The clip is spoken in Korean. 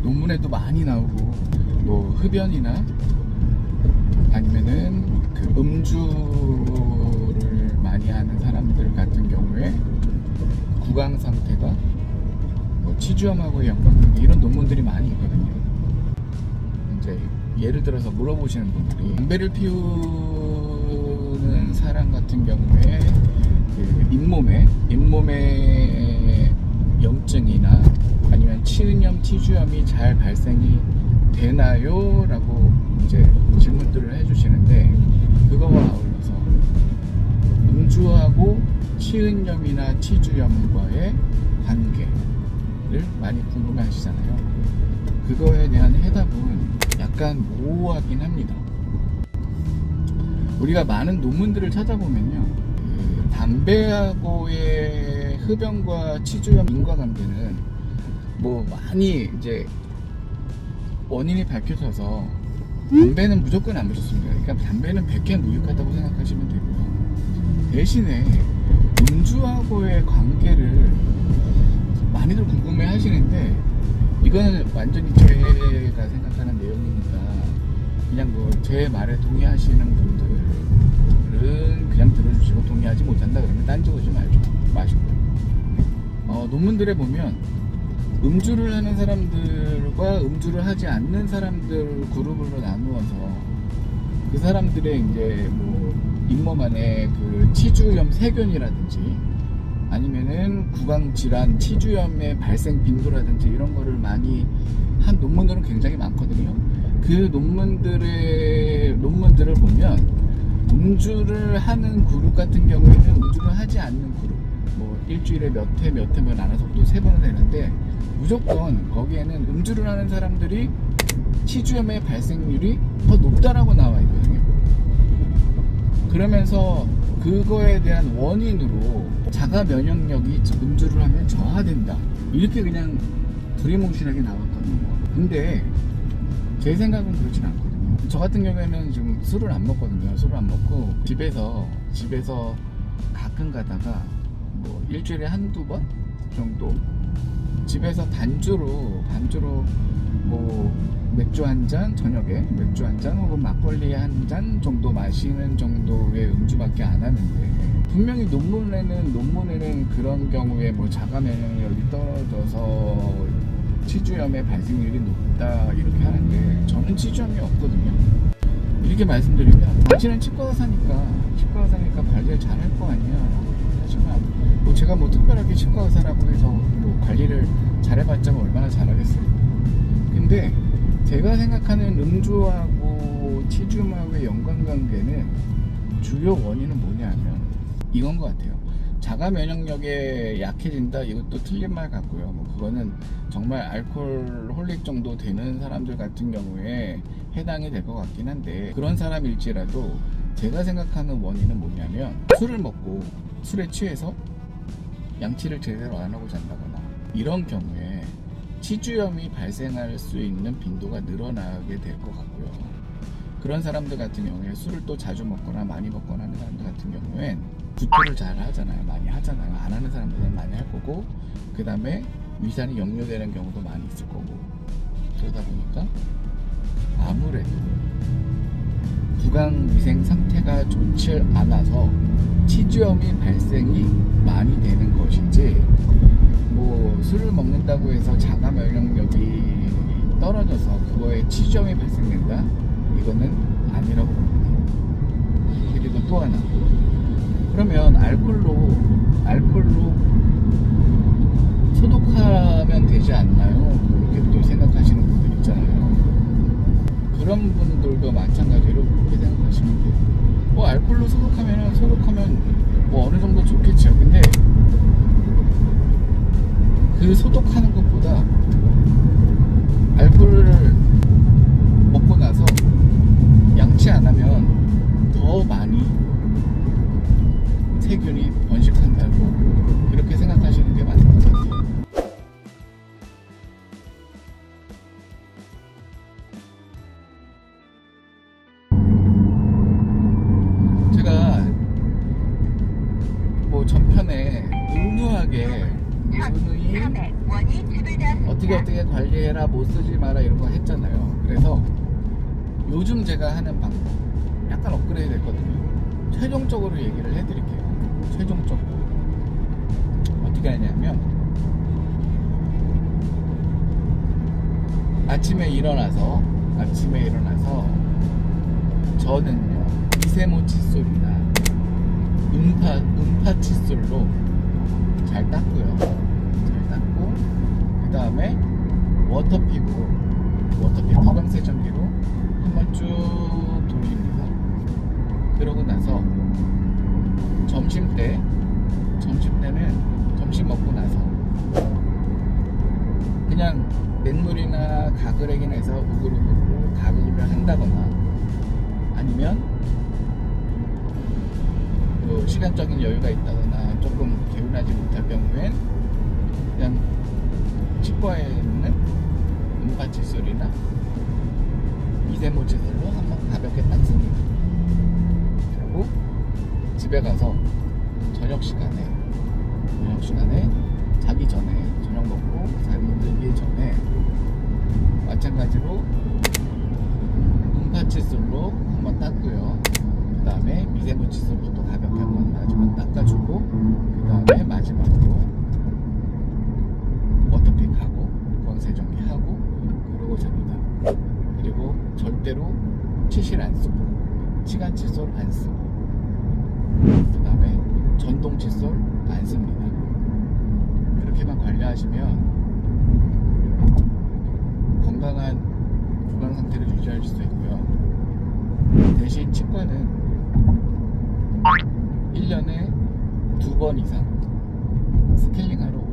논문에도 많이 나오고, 뭐 흡연이나 아니면은 그 음주를 많이 하는 사람들 같은 경우에 구강 상태가 뭐 치주염하고의 연관관계, 이런 논문들이 많이 있거든요. 이제 예를 들어서 물어보시는 분들이 담배를 피우는 사람 같은 경우에 그 잇몸에 염증이나 아니면 치은염, 치주염이 잘 발생이 되나요? 라고 이제 질문들을 해주시는데, 그거와 아울러서 음주하고 치은염이나 치주염과의 관계를 많이 궁금해 하시잖아요. 그거에 대한 해답은 약간 모호하긴 합니다. 우리가 많은 논문들을 찾아보면요, 그 담배하고의 흡연과 치주염 인과관계는 뭐 많이 이제 원인이 밝혀져서 담배는 무조건 안 마셨습니다. 그러니까 담배는 100개 무익하다고 생각하시면 되고요. 대신에 음주하고의 관계를 많이들 궁금해 하시는데, 이거는 완전히 제가 생각하는 내용이니까 그냥 뭐 제 말에 동의하시는 분들은 그냥 들어주시고, 동의하지 못한다 그러면 딴지 오지 마시고요. 논문들에 보면 음주를 하는 사람들과 음주를 하지 않는 사람들 그룹으로 나누어서 그 사람들의 이제 뭐 잇몸 안에 그 치주염 세균이라든지 아니면은 구강질환, 치주염의 발생 빈도라든지 이런 거를 많이 한 논문들은 굉장히 많거든요. 그 논문들을 보면 음주를 하는 그룹 같은 경우에는 음주를 하지 않는 그룹, 뭐 일주일에 몇 회면 나눠서 또 3번은 되는데, 무조건 거기에는 음주를 하는 사람들이 치주염의 발생률이 더 높다라고 나와 있거든요. 그러면서 그거에 대한 원인으로 자가 면역력이 음주를 하면 저하된다, 이렇게 그냥 두리뭉실하게 나왔거든요. 근데 제 생각은 그렇진 않거든요. 저 같은 경우에는 지금 술을 안 먹거든요. 술을 안 먹고 집에서 가끔 가다가 뭐 일주일에 한두 번 정도 집에서 반주로 뭐 맥주 한 잔, 저녁에 맥주 한 잔 혹은 막걸리 한 잔 정도 마시는 정도의 음주밖에 안 하는데, 분명히 논문에는 그런 경우에 뭐 자가 면역력이 떨어져서 치주염의 발생률이 높다 이렇게 하는데, 저는 치주염이 없거든요. 이렇게 말씀드리면, 당신은 치과 의사니까 관리를 잘 할 거 아니야. 하지만 뭐 제가 뭐 특별하게 치과 의사라고 해서 뭐 관리를 잘해봤자 뭐 얼마나 잘하겠어요. 근데 제가 생각하는 음주하고 치주염하고의 연관관계는 주요 원인은 뭐냐면 이건 것 같아요. 자가 면역력에 약해진다, 이것도 틀린 말 같고요. 뭐 그거는 정말 알코올 홀릭 정도 되는 사람들 같은 경우에 해당이 될 것 같긴 한데, 그런 사람일지라도 제가 생각하는 원인은 뭐냐면, 술을 먹고 술에 취해서 양치를 제대로 안 하고 잔다거나 이런 경우에 치주염이 발생할 수 있는 빈도가 늘어나게 될 것 같고요. 그런 사람들 같은 경우에 술을 또 자주 먹거나 많이 먹거나 하는 사람들 같은 경우엔 구토를 잘 하잖아요. 많이 하잖아요. 안 하는 사람들은 많이 할 거고, 그 다음에 위산이 역류되는 경우도 많이 있을 거고, 그러다 보니까 아무래도 구강위생 상태가 좋지 않아서 치주염이 발생이 많이 되는 것이지, 뭐 술을 먹는다고 해서 자가 면역력이 떨어져서 그거에 치주염이 발생된다, 이거는 아니라고 봅니다. 그리고 또 하나, 그러면 알코올로 소독하면 되지 않나요? 그렇게 또 생각하시는 분들 있잖아요. 그런 분들도 마찬가지로 그렇게 생각하시면 돼요. 뭐 알코올로 소독하면 뭐 어느 정도 좋겠죠. 근데 그 소독하는 것보다 알코올을 먹고 나서 양치 안 하면 더 많이 세균이 번식한다고 그렇게 생각하시는 게 맞는 것 같아요. 제가 뭐 전편에 음흉하게 누누이 300원이 지불되었습니다. 어떻게 관리해라, 못 쓰지 마라 이런 거 했잖아요. 그래서 요즘 제가 하는 방법 약간 업그레이드 됐거든요. 최종적으로 얘기를 해드릴게요. 최종적으로 어떻게 하냐면 아침에 일어나서 저는요 미세모 칫솔이나 음파 칫솔로 잘 닦고요. 잘 닦고 그 다음에 워터픽 구강 세정기로 한번 쭉 돌립니다. 그러고 나서 점심 때는 점심 먹고 나서 그냥 냇물이나 가글액이나 해서 우글우글 가글을 한다거나 아니면 또 시간적인 여유가 있다거나 조금 개운하지 못할 경우엔 그냥 치과에 있는 음파 칫솔이나 미세모 칫솔로 한번 가볍게 닦습니다. 그리고 집에 가서 저녁 시간에 자기 전에 저녁 먹고 잠들기 전에 마찬가지로 음파 칫솔로 한번 닦고요. 그 다음에 미세모 칫솔로 또 가볍게 한번 마지막 닦아주고 그 다음에 마지막으로 워터픽하고 구강세정기 하고 그러고 잡니다. 그리고 절대로 치실 안 쓰고 치간 칫솔 안 쓰고 그 다음에 전동 칫솔 안 씁니다. 그렇게만 관리하시면 건강한 구강 상태를 유지할 수 있고요. 대신 치과는 1년에 2번 이상 스케일링하러